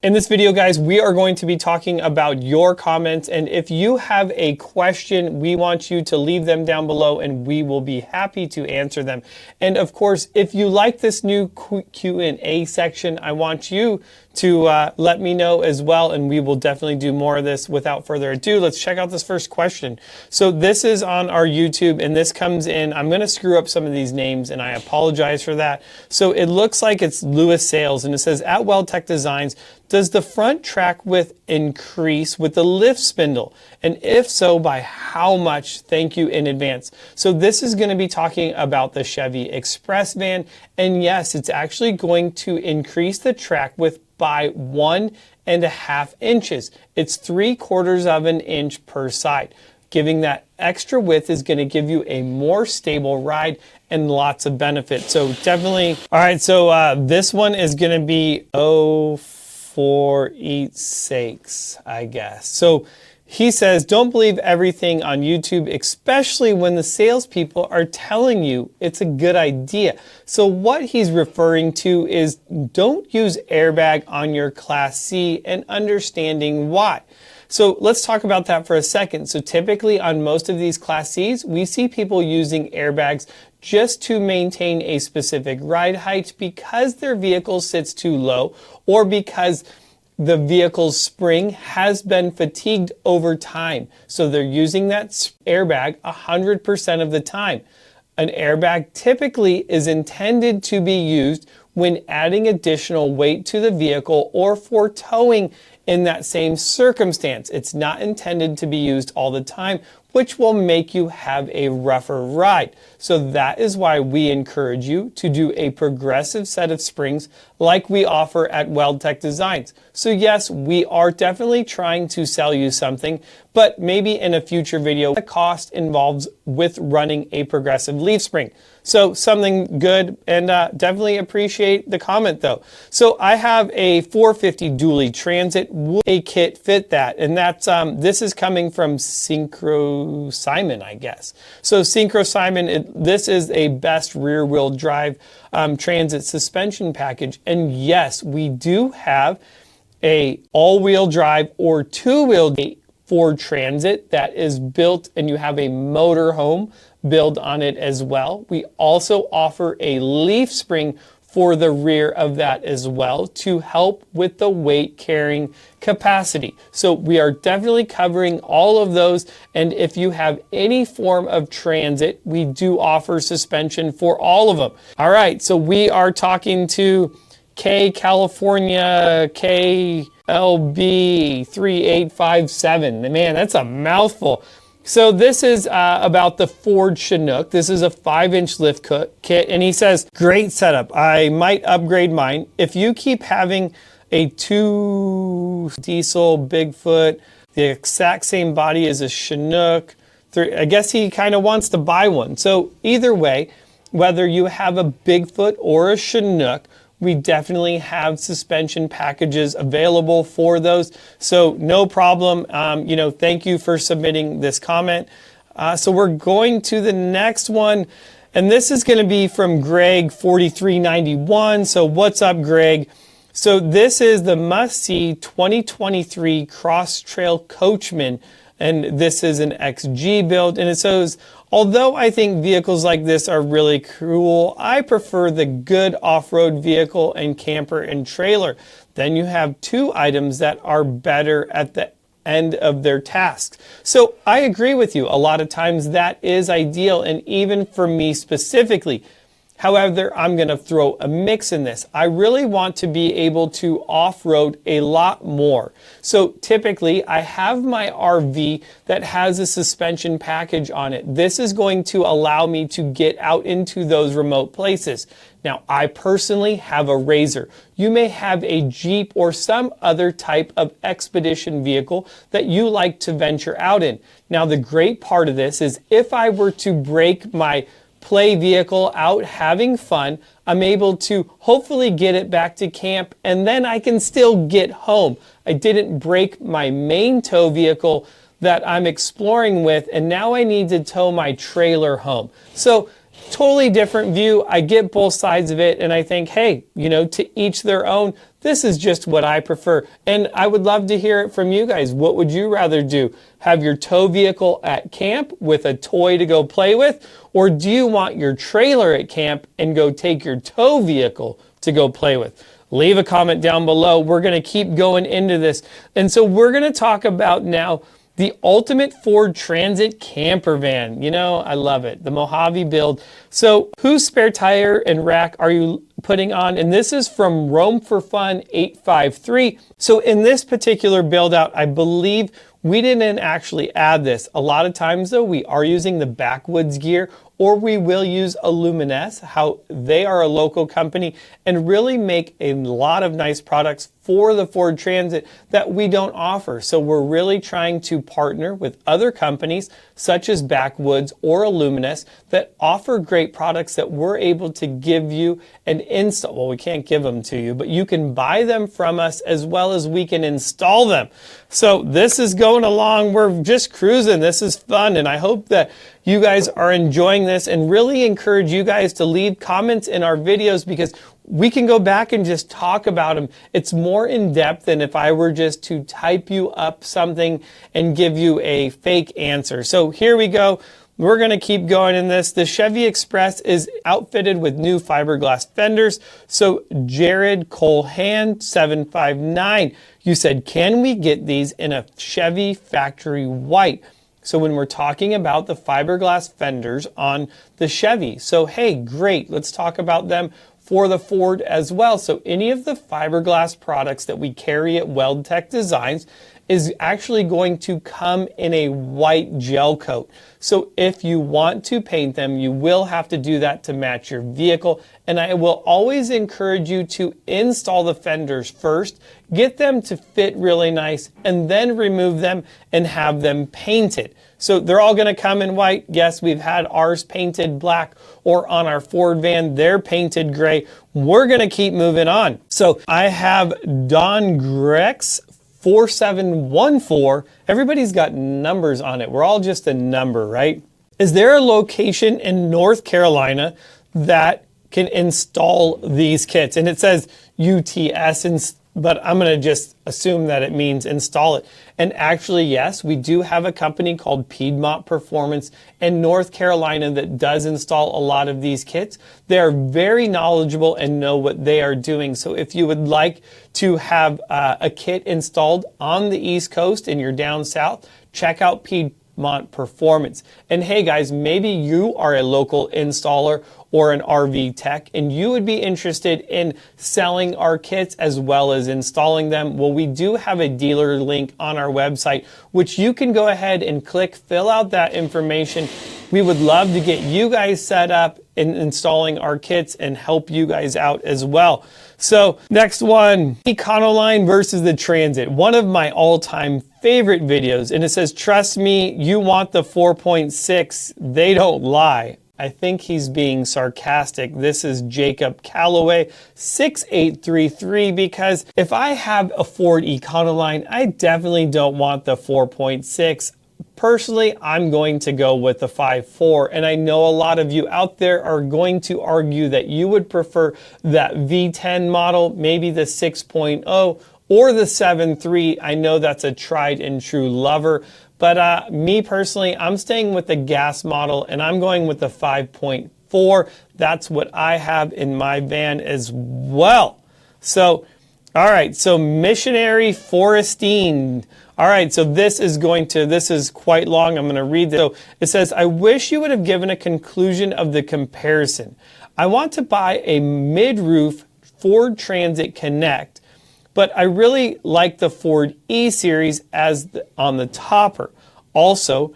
In this video, guys, we are going to be talking about your comments, and if you have a question, we want you to leave them down below and we will be happy to answer them. And of course, if you like this new Q&A section, I want you to let me know as well, and we will definitely do more of this. Without further ado, let's check out this first question. So this is on our YouTube, and this comes in, I'm going to screw up some of these names, and I apologize for that. So it looks like it's Lewis Sales, and it says, at WeldTec Designs, does the front track width increase with the lift spindle? And if so, by how much? Thank you in advance. So this is going to be talking about the Chevy Express van. And yes, it's actually going to increase the track width by 1.5 inches. It's 3/4 of an inch per side. Giving that extra width is going to give you a more stable ride and lots of benefits. So definitely, all right, so this one is going to be for eats sakes, I guess. So he says, don't believe everything on YouTube, especially when the salespeople are telling you it's a good idea. So what he's referring to is don't use airbag on your Class C and understanding why. So let's talk about that for a second. So typically on most of these Class Cs, we see people using airbags just to maintain a specific ride height because their vehicle sits too low or because the vehicle's spring has been fatigued over time. So they're using that airbag 100% of the time. An airbag typically is intended to be used when adding additional weight to the vehicle or for towing in that same circumstance. It's not intended to be used all the time, which will make you have a rougher ride. So that is why we encourage you to do a progressive set of springs like we offer at Weld Tec Designs. So yes, we are definitely trying to sell you something, but maybe in a future video, the cost involved with running a progressive leaf spring. So something good, and definitely appreciate the comment though. So I have a 450 dually transit. Will a kit fit that? And that's this is coming from Synchro Simon, I guess. So Synchro Simon, this is a best rear wheel drive transit suspension package. And yes, we do have a all-wheel drive or two-wheel Ford Transit that is built, and you have a motorhome build on it as well. We also offer a leaf spring for the rear of that as well to help with the weight carrying capacity. So we are definitely covering all of those, and if you have any form of transit, we do offer suspension for all of them. All right, so we are talking to K California KLB 3857. Man, that's a mouthful. So this is about the Ford Chinook. This is a 5-inch lift kit, and he says, great setup. I might upgrade mine. If you keep having a 2 diesel Bigfoot, the exact same body as a Chinook, I guess he kind of wants to buy one. So either way, whether you have a Bigfoot or a Chinook, we definitely have suspension packages available for those. So no problem. Thank you for submitting this comment. So we're going to the next one. And this is going to be from Greg 4391. So what's up, Greg? So this is the must-see 2023 Cross Trail Coachman. And this is an XG build. And it says, although I think vehicles like this are really cool, I prefer the good off-road vehicle and camper and trailer. Then you have two items that are better at the end of their tasks. So I agree with you. A lot of times that is ideal, and even for me specifically. However, I'm going to throw a mix in this. I really want to be able to off-road a lot more. So typically, I have my RV that has a suspension package on it. This is going to allow me to get out into those remote places. Now, I personally have a RZR. You may have a Jeep or some other type of expedition vehicle that you like to venture out in. Now, the great part of this is if I were to break my play vehicle out having fun, I'm able to hopefully get it back to camp, and then I can still get home. I didn't break my main tow vehicle that I'm exploring with, and now I need to tow my trailer home. So totally different view. I get both sides of it, and I think, hey, to each their own. This is just what I prefer. And I would love to hear it from you guys. What would you rather do? Have your tow vehicle at camp with a toy to go play with? Or do you want your trailer at camp and go take your tow vehicle to go play with? Leave a comment down below. We're going to keep going into this. And so we're going to talk about now the ultimate Ford Transit camper van. You know, I love it. The Mojave build. So whose spare tire and rack are you putting on? And this is from Roam for Fun 853. So in this particular build out, I believe we didn't actually add this. A lot of times though, we are using the Backwoods gear, or we will use Illumines, how they are a local company and really make a lot of nice products for the Ford Transit that we don't offer. So we're really trying to partner with other companies such as Backwoods or Illumines that offer great products that we're able to give you and install. Well, we can't give them to you, but you can buy them from us as well as we can install them. So this is going along. We're just cruising. This is fun. And I hope that you guys are enjoying this, and really encourage you guys to leave comments in our videos because we can go back and just talk about them. It's more in depth than if I were just to type you up something and give you a fake answer. So here we go. We're going to keep going in this. The Chevy Express is outfitted with new fiberglass fenders. So Jared Colhan 759, you said, can we get these in a Chevy factory white? So when we're talking about the fiberglass fenders on the Chevy, so hey, great, let's talk about them for the Ford as well. So any of the fiberglass products that we carry at Weld Tec Designs is actually going to come in a white gel coat. So if you want to paint them, you will have to do that to match your vehicle. And I will always encourage you to install the fenders first, get them to fit really nice, and then remove them and have them painted. So they're all going to come in white. Yes, we've had ours painted black, or on our Ford van, they're painted gray. We're going to keep moving on. So I have Don Grex 4714. Everybody's got numbers on it. We're all just a number, right? Is there a location in North Carolina that can install these kits? And it says UTS, but I'm going to just assume that it means install it. And actually, yes, we do have a company called Piedmont Performance in North Carolina that does install a lot of these kits. They are very knowledgeable and know what they are doing. So if you would like to have a kit installed on the East Coast and you're down south, check out Piedmont Performance. And hey guys, maybe you are a local installer or an RV tech and you would be interested in selling our kits as well as installing them. Well, we do have a dealer link on our website, which you can go ahead and click, fill out that information. We would love to get you guys set up in installing our kits and help you guys out as well. So next one, Econoline versus the Transit, one of my all-time favorite videos. And it says, trust me, you want the 4.6, they don't lie. I think he's being sarcastic. This is Jacob Calloway 6833, because if I have a Ford Econoline, I definitely don't want the 4.6. Personally, I'm going to go with the 5.4, and I know a lot of you out there are going to argue that you would prefer that V10 model, maybe the 6.0 or the 7.3. I know that's a tried and true lover, but me personally, I'm staying with the gas model, and I'm going with the 5.4. That's what I have in my van as well. So, all right, so Missionary Forestine. All right, so this is quite long. I'm going to read this. So it says, I wish you would have given a conclusion of the comparison. I want to buy a mid-roof Ford Transit Connect, but I really like the Ford E-Series on the topper. Also,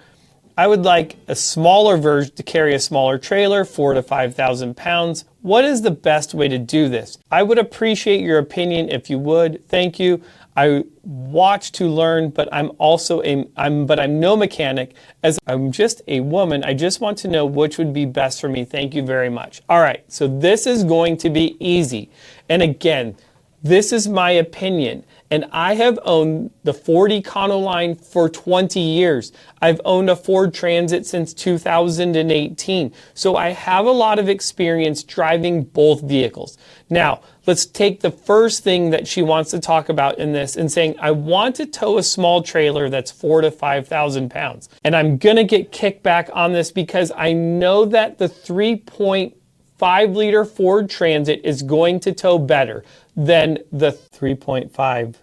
I would like a smaller version to carry a smaller trailer, 4,000 to 5,000 pounds. What is the best way to do this? I would appreciate your opinion if you would. Thank you. I watch to learn, but I'm no mechanic, as I'm just a woman. I just want to know which would be best for me. Thank you very much. All right, so this is going to be easy. And again, this is my opinion. And I have owned the Ford Econoline for 20 years. I've owned a Ford Transit since 2018. So I have a lot of experience driving both vehicles. Now, let's take the first thing that she wants to talk about in this and saying, I want to tow a small trailer that's 4,000 to 5,000 pounds. And I'm going to get kickback on this because I know that the 3.5-liter Ford Transit is going to tow better than the 3.5,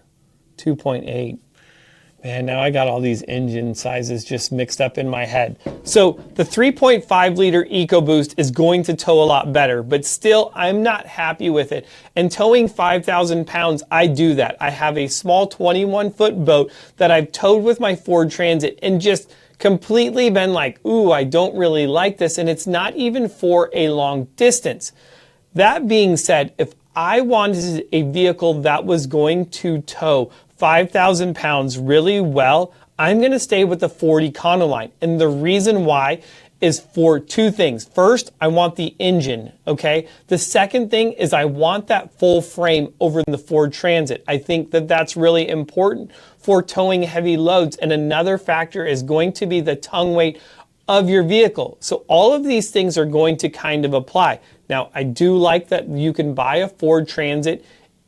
2.8. Man, now I got all these engine sizes just mixed up in my head. So the 3.5-liter EcoBoost is going to tow a lot better, but still I'm not happy with it. And towing 5,000 pounds, I do that. I have a small 21-foot boat that I've towed with my Ford Transit and just completely been like, ooh, I don't really like this, and it's not even for a long distance. That being said, if I wanted a vehicle that was going to tow 5,000 pounds really well, I'm going to stay with the Ford Econoline. And the reason why is for two things. First, I want the engine, okay? The second thing is I want that full frame over the Ford Transit. I think that that's really important for towing heavy loads. And another factor is going to be the tongue weight of your vehicle. So all of these things are going to kind of apply. Now, I do like that you can buy a Ford Transit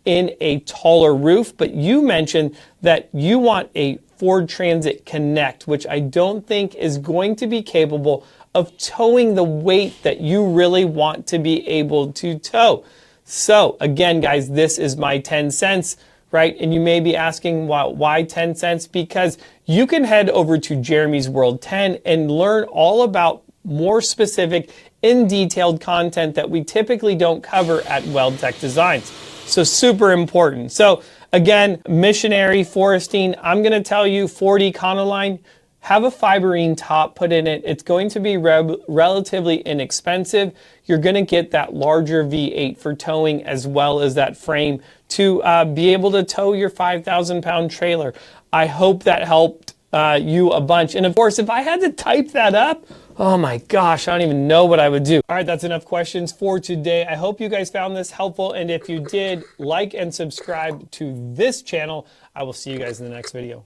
in a taller roof, but you mentioned that you want a Ford Transit Connect, which I don't think is going to be capable of towing the weight that you really want to be able to tow. So again, guys, this is my 10 cents, right? And you may be asking, why 10 cents? Because you can head over to Jeremy's World 10 and learn all about more specific, in detailed content that we typically don't cover at Weld Tec Designs. So super important. So again, missionary foresting, I'm going to tell you Ford Econoline, have a fiberine top put in it. It's going to be relatively inexpensive. You're going to get that larger V8 for towing as well as that frame to be able to tow your 5,000 pound trailer. I hope that helped you a bunch. And of course, if I had to type that up, oh my gosh, I don't even know what I would do. All right, that's enough questions for today. I hope you guys found this helpful. And if you did, like and subscribe to this channel. I will see you guys in the next video.